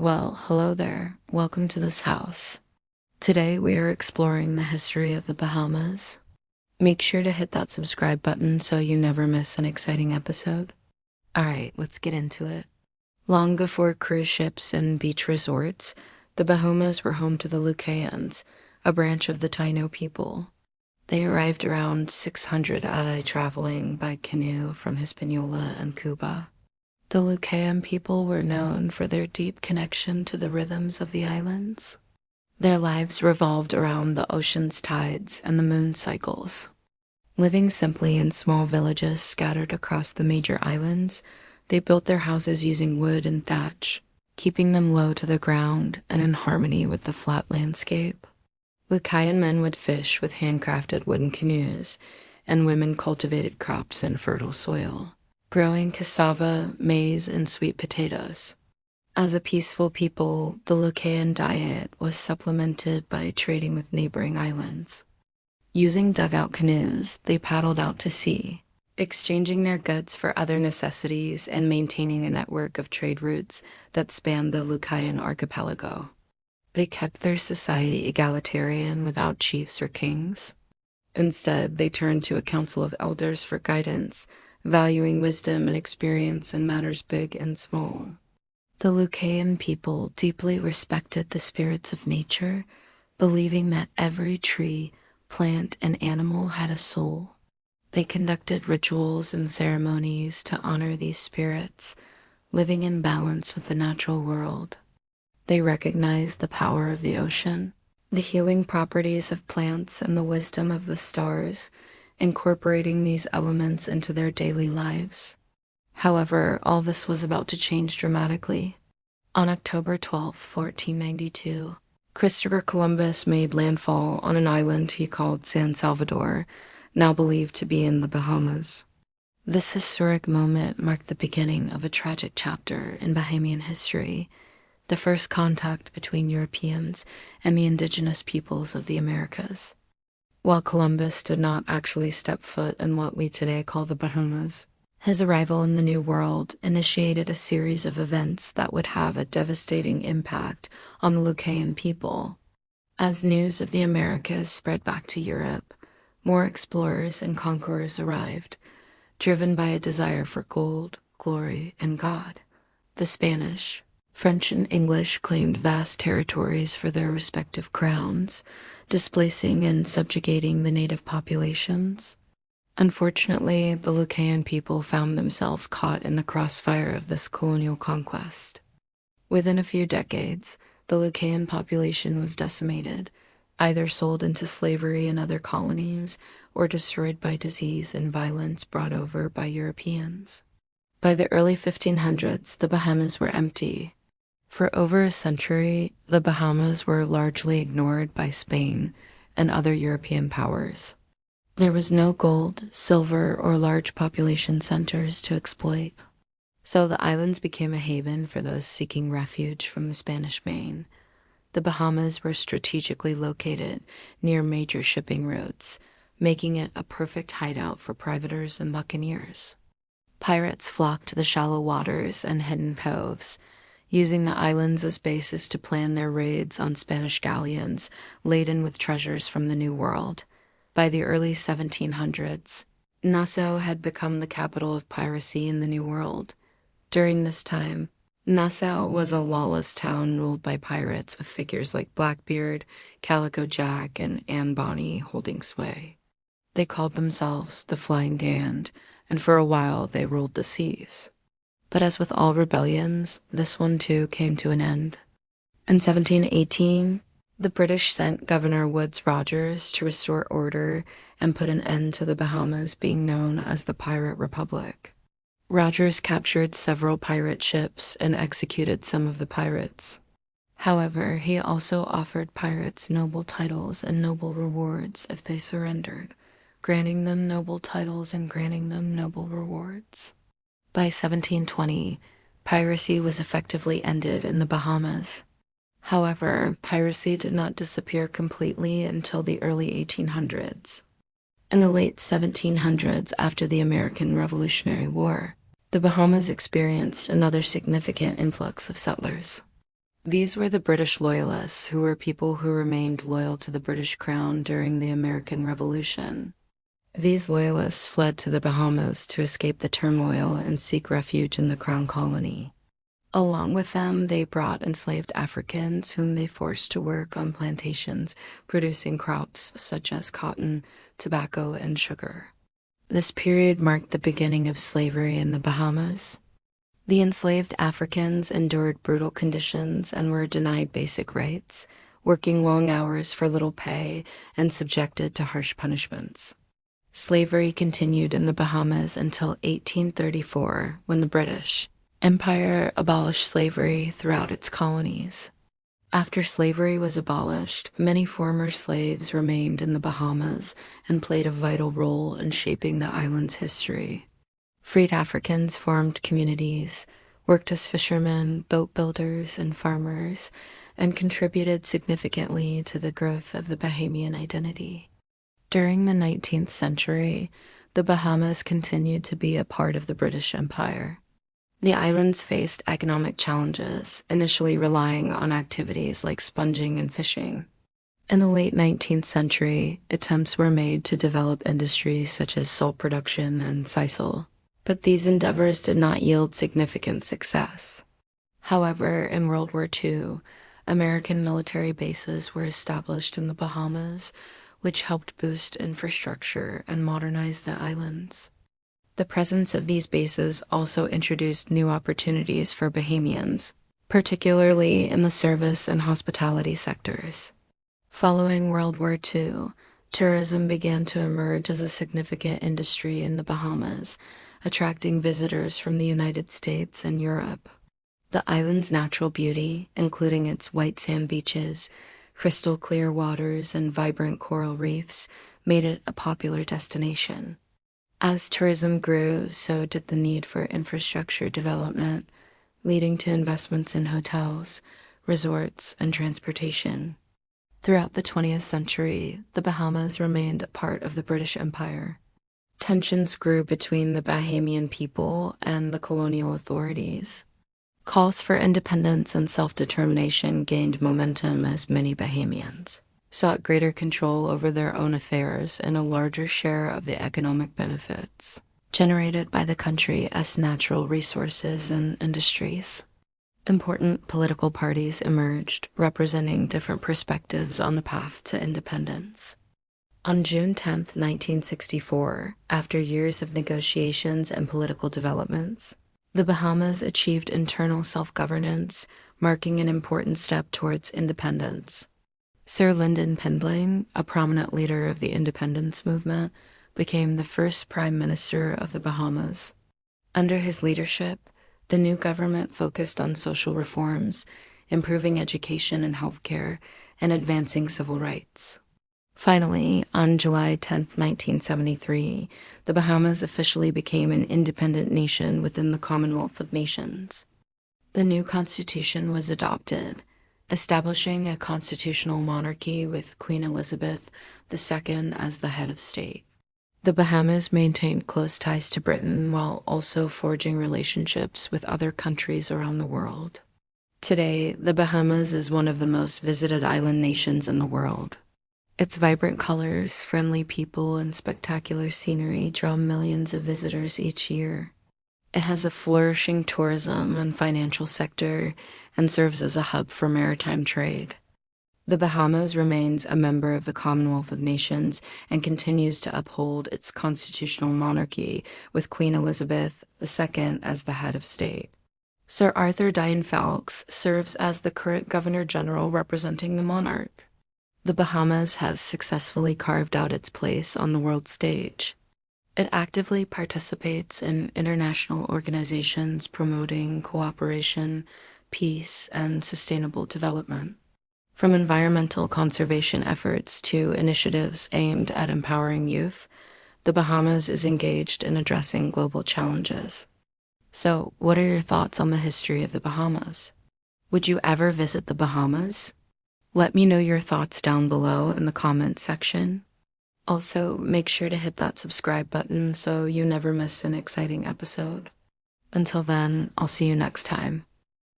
Well, hello there. Welcome to this house. Today we are exploring the history of the Bahamas. Make sure to hit that subscribe button so you never miss an exciting episode. Alright, let's get into it. Long before cruise ships and beach resorts, the Bahamas were home to the Lucayans, a branch of the Taino people. They arrived around 600 AD traveling by canoe from Hispaniola and Cuba. The Lucayan people were known for their deep connection to the rhythms of the islands. Their lives revolved around the ocean's tides and the moon cycles. Living simply in small villages scattered across the major islands, they built their houses using wood and thatch, keeping them low to the ground and in harmony with the flat landscape. Lucayan men would fish with handcrafted wooden canoes, and women cultivated crops in fertile soil, growing cassava, maize, and sweet potatoes. As a peaceful people, the Lucayan diet was supplemented by trading with neighboring islands. Using dugout canoes, they paddled out to sea, exchanging their goods for other necessities and maintaining a network of trade routes that spanned the Lucayan archipelago. They kept their society egalitarian without chiefs or kings. Instead, they turned to a council of elders for guidance, valuing wisdom and experience in matters big and small. The Lucayan people deeply respected the spirits of nature, believing that every tree, plant, and animal had a soul. They conducted rituals and ceremonies to honor these spirits, living in balance with the natural world. They recognized the power of the ocean, the healing properties of plants, and the wisdom of the stars, incorporating these elements into their daily lives. However, all this was about to change dramatically. On October 12, 1492, Christopher Columbus made landfall on an island he called San Salvador, now believed to be in the Bahamas. This historic moment marked the beginning of a tragic chapter in Bahamian history, the first contact between Europeans and the indigenous peoples of the Americas. While Columbus did not actually step foot in what we today call the Bahamas, his arrival in the New World initiated a series of events that would have a devastating impact on the Lucayan people. As news of the Americas spread back to Europe, more explorers and conquerors arrived, driven by a desire for gold, glory, and God. The Spanish, French, and English claimed vast territories for their respective crowns, displacing and subjugating the native populations. Unfortunately, the Lucayan people found themselves caught in the crossfire of this colonial conquest. Within a few decades, the Lucayan population was decimated, either sold into slavery in other colonies or destroyed by disease and violence brought over by Europeans. By the early 1500s, the Bahamas were empty. For over a century, the Bahamas were largely ignored by Spain and other European powers. There was no gold, silver, or large population centers to exploit, so the islands became a haven for those seeking refuge from the Spanish Main. The Bahamas were strategically located near major shipping routes, making it a perfect hideout for privateers and buccaneers. Pirates flocked to the shallow waters and hidden coves, using the islands as bases to plan their raids on Spanish galleons laden with treasures from the New World. By the early 1700s, Nassau had become the capital of piracy in the New World. During this time, Nassau was a lawless town ruled by pirates with figures like Blackbeard, Calico Jack, and Anne Bonny holding sway. They called themselves the Flying Dand, and for a while they ruled the seas. But as with all rebellions, this one too came to an end. In 1718, the British sent Governor Woodes Rogers to restore order and put an end to the Bahamas being known as the Pirate Republic. Rogers captured several pirate ships and executed some of the pirates. However, he also offered pirates noble titles and noble rewards if they surrendered, granting them noble titles and granting them noble rewards. By 1720, piracy was effectively ended in the Bahamas. However, piracy did not disappear completely until the early 1800s. In the late 1700s, after the American Revolutionary War, the Bahamas experienced another significant influx of settlers. These were the British Loyalists, who were people who remained loyal to the British Crown during the American Revolution. These Loyalists fled to the Bahamas to escape the turmoil and seek refuge in the Crown Colony. Along with them, they brought enslaved Africans whom they forced to work on plantations producing crops such as cotton, tobacco, and sugar. This period marked the beginning of slavery in the Bahamas. The enslaved Africans endured brutal conditions and were denied basic rights, working long hours for little pay and subjected to harsh punishments. Slavery continued in the Bahamas until 1834, when the British Empire abolished slavery throughout its colonies. After slavery was abolished, many former slaves remained in the Bahamas and played a vital role in shaping the island's history. Freed Africans formed communities, worked as fishermen, boat builders, and farmers, and contributed significantly to the growth of the Bahamian identity. During the 19th century, the Bahamas continued to be a part of the British Empire. The islands faced economic challenges, initially relying on activities like sponging and fishing. In the late 19th century, attempts were made to develop industries such as salt production and sisal, but these endeavors did not yield significant success. However, in World War II, American military bases were established in the Bahamas, which helped boost infrastructure and modernize the islands. The presence of these bases also introduced new opportunities for Bahamians, particularly in the service and hospitality sectors. Following World War II, tourism began to emerge as a significant industry in the Bahamas, attracting visitors from the United States and Europe. The island's natural beauty, including its white sand beaches, crystal clear waters, and vibrant coral reefs, made it a popular destination. As tourism grew, so did the need for infrastructure development, leading to investments in hotels, resorts, and transportation. Throughout the 20th century, the Bahamas remained a part of the British Empire. Tensions grew between the Bahamian people and the colonial authorities. Calls for independence and self-determination gained momentum as many Bahamians sought greater control over their own affairs and a larger share of the economic benefits generated by the country as natural resources and industries. Important political parties emerged, representing different perspectives on the path to independence. On June 10, 1964, after years of negotiations and political developments, the Bahamas achieved internal self-governance, marking an important step towards independence. Sir Lyndon Pendleton, a prominent leader of the independence movement, became the first Prime Minister of the Bahamas. Under his leadership, the new government focused on social reforms, improving education and healthcare, and advancing civil rights. Finally, on July 10, 1973, the Bahamas officially became an independent nation within the Commonwealth of Nations. The new constitution was adopted, establishing a constitutional monarchy with Queen Elizabeth II as the head of state. The Bahamas maintained close ties to Britain while also forging relationships with other countries around the world. Today, the Bahamas is one of the most visited island nations in the world. Its vibrant colors, friendly people, and spectacular scenery draw millions of visitors each year. It has a flourishing tourism and financial sector and serves as a hub for maritime trade. The Bahamas remains a member of the Commonwealth of Nations and continues to uphold its constitutional monarchy with Queen Elizabeth II as the head of state. Sir Arthur Dine Fawkes serves as the current Governor General representing the monarch. The Bahamas has successfully carved out its place on the world stage. It actively participates in international organizations promoting cooperation, peace, and sustainable development. From environmental conservation efforts to initiatives aimed at empowering youth, the Bahamas is engaged in addressing global challenges. So, what are your thoughts on the history of the Bahamas? Would you ever visit the Bahamas? Let me know your thoughts down below in the comments section. Also, make sure to hit that subscribe button so you never miss an exciting episode. Until then, I'll see you next time.